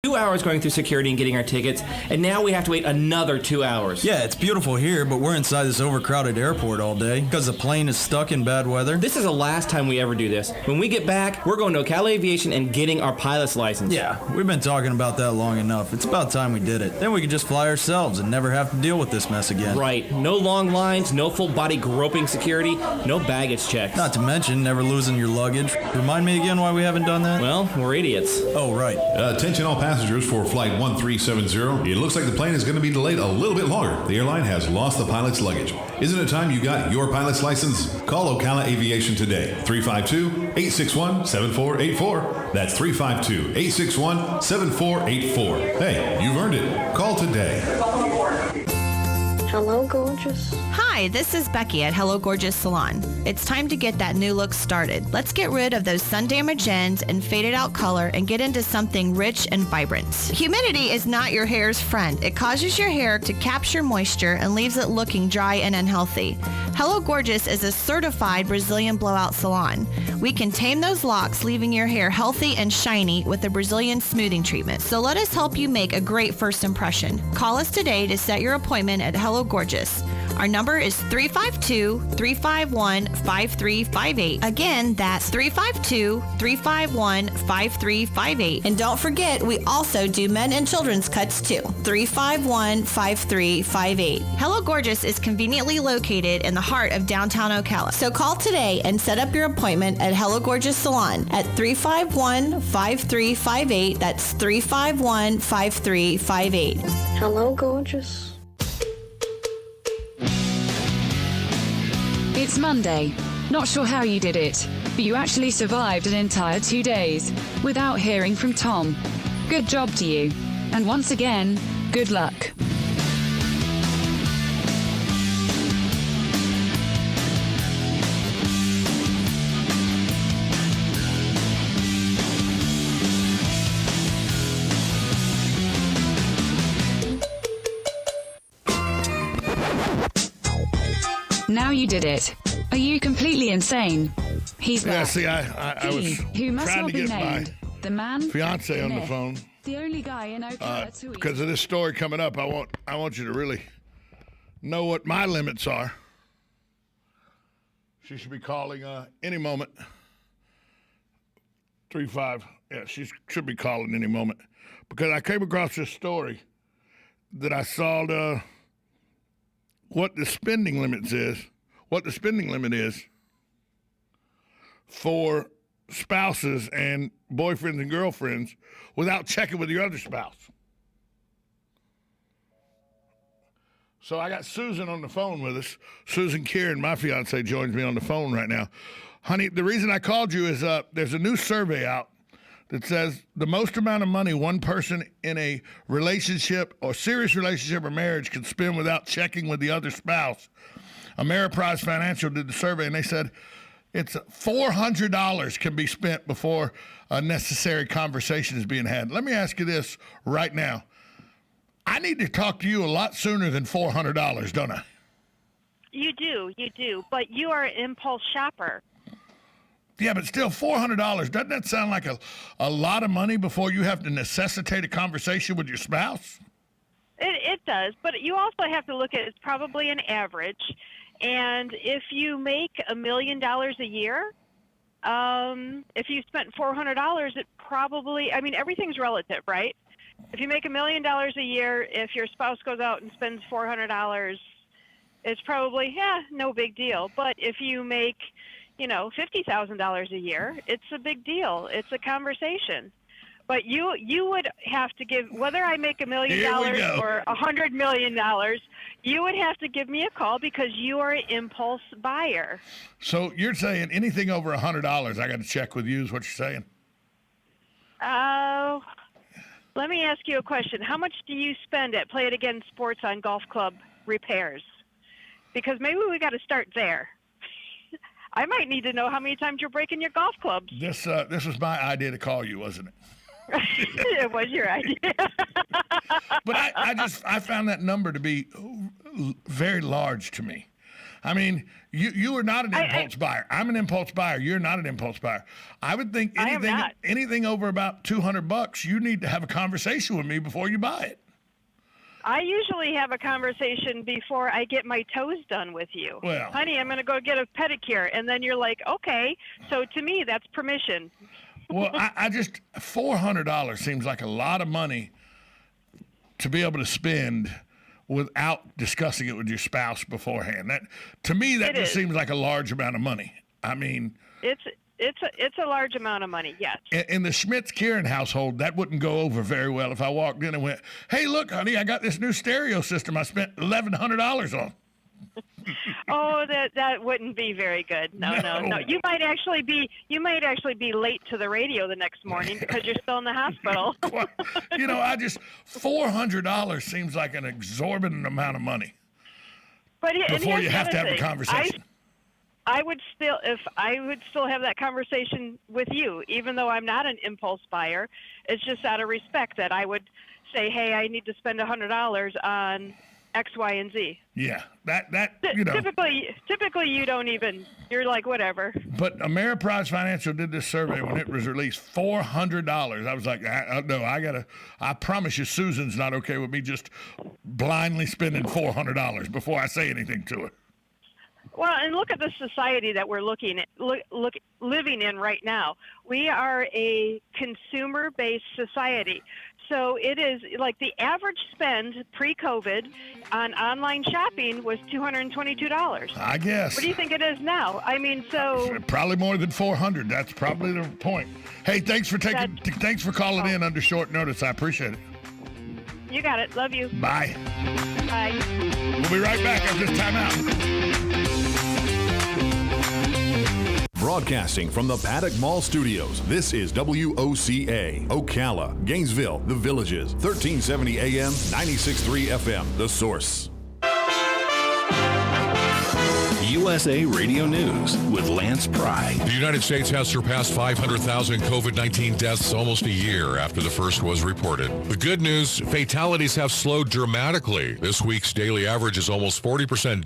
2 hours going through security and getting our tickets, and now we have to wait another 2 hours. Yeah, it's beautiful here, but we're inside this overcrowded airport all day because the plane is stuck in bad weather. This is the last time we ever do this. When we get back, we're going to Ocala Aviation and getting our pilot's license. Yeah, we've been talking about that long enough. It's about time we did it. Then we could just fly ourselves and never have to deal with this mess again. Right. No long lines, no full body groping security, no baggage checks. Not to mention never losing your luggage. Remind me again why we haven't done that? Well, we're idiots. Oh, right. Attention all passengers for Flight 1370. It looks like the plane is going to be delayed a little bit longer. The airline has lost the pilot's luggage. Isn't it time you got your pilot's license? Call Ocala Aviation today. 352-861-7484. That's 352-861-7484. Hey, you've earned it. Call today. Hello, gorgeous. Hi, this is Becky at Hello Gorgeous Salon. It's time to get that new look started. Let's get rid of those sun-damaged ends and faded out color and get into something rich and vibrant. Humidity is not your hair's friend. It causes your hair to capture moisture and leaves it looking dry and unhealthy. Hello Gorgeous is a certified Brazilian blowout salon. We can tame those locks, leaving your hair healthy and shiny with a Brazilian smoothing treatment. So let us help you make a great first impression. Call us today to set your appointment at Hello Gorgeous. Our number is 352-351-5358. Again, that's 352-351-5358. And don't forget, we also do men and children's cuts too. 351-5358. Hello Gorgeous is conveniently located in the heart of downtown Ocala. So call today and set up your appointment at Hello Gorgeous Salon at 351-5358. That's 351-5358. Hello, gorgeous. It's Monday. Not sure how you did it, but you actually survived an entire 2 days without hearing from Tom. Good job to you. And once again, good luck. Now you did it. Are you completely insane? He's Yeah, back. see, I was Who must trying not to be get my named. The man, fiance on the myth, phone the only guy in Ocala to because of this story coming up. I want you to really know what my limits are. She should be calling any moment. 3-5. Yeah, she should be calling any moment because I came across this story that I saw what the spending limit is for spouses and boyfriends and girlfriends without checking with your other spouse. So I got Susan on the phone with us. Susan Kieran, my fiance, joins me on the phone right now. Honey, the reason I called you is there's a new survey out that says the most amount of money one person in a relationship or serious relationship or marriage can spend without checking with the other spouse. Ameriprise Financial did the survey, and they said it's $400 can be spent before a necessary conversation is being had. Let me ask you this right now. I need to talk to you a lot sooner than $400, don't I? You do, but you are an impulse shopper. Yeah, but still, $400, doesn't that sound like a lot of money before you have to necessitate a conversation with your spouse? It does, but you also have to look at it's probably an average. And if you make $1 million a year, if you spent $400, it probably, I mean, everything's relative, right? If you make $1 million a year, if your spouse goes out and spends $400, it's probably, no big deal. But if you make, $50,000 a year, it's a big deal. It's a conversation. But you would have to give, whether I make $1 million or $100 million, you would have to give me a call because you are an impulse buyer. So you're saying anything over $100, I got to check with you is what you're saying? Let me ask you a question. How much do you spend at Play It Again Sports on golf club repairs? Because maybe we got to start there. I might need to know how many times you're breaking your golf clubs. This was my idea to call you, wasn't it? It was your idea. But I found that number to be very large to me. I mean, you are not an impulse buyer. I'm an impulse buyer. You're not an impulse buyer. I would think I am not. anything over about $200, you need to have a conversation with me before you buy it. I usually have a conversation before I get my toes done with you. Well, honey, I'm going to go get a pedicure. And then you're like, okay. So to me, that's permission. Well, I just, $400 seems like a lot of money to be able to spend without discussing it with your spouse beforehand. That, to me, that just seems like a large amount of money. I mean, it's a large amount of money, yes. In the Schmitz-Kieran household, that wouldn't go over very well if I walked in and went, hey, look, honey, I got this new stereo system I spent $1,100 on. Oh, that wouldn't be very good. No. You might actually be late to the radio the next morning because you're still in the hospital. $400 seems like an exorbitant amount of money. But before you have to have a conversation. I would still have that conversation with you, even though I'm not an impulse buyer. It's just out of respect that I would say, hey, I need to spend $100 on X, Y, and Z. Yeah, that Typically, you don't even. You're like, whatever. But Ameriprise Financial did this survey when it was released. $400. I was like, no, I promise you, Susan's not okay with me just blindly spending $400 before I say anything to her. Well, and look at the society that we're living in right now. We are a consumer-based society. So it is like the average spend pre-COVID on online shopping was $222. I guess. What do you think it is now? I mean, so probably more than $400. That's probably the point. Hey, thanks for calling in under short notice. I appreciate it. You got it. Love you. Bye. Bye. We'll be right back after this timeout. Broadcasting from the Paddock Mall Studios, this is WOCA, Ocala, Gainesville, The Villages, 1370 AM, 96.3 FM, The Source. USA Radio News with Lance Pry. The United States has surpassed 500,000 COVID-19 deaths almost a year after the first was reported. The good news, fatalities have slowed dramatically. This week's daily average is almost 40%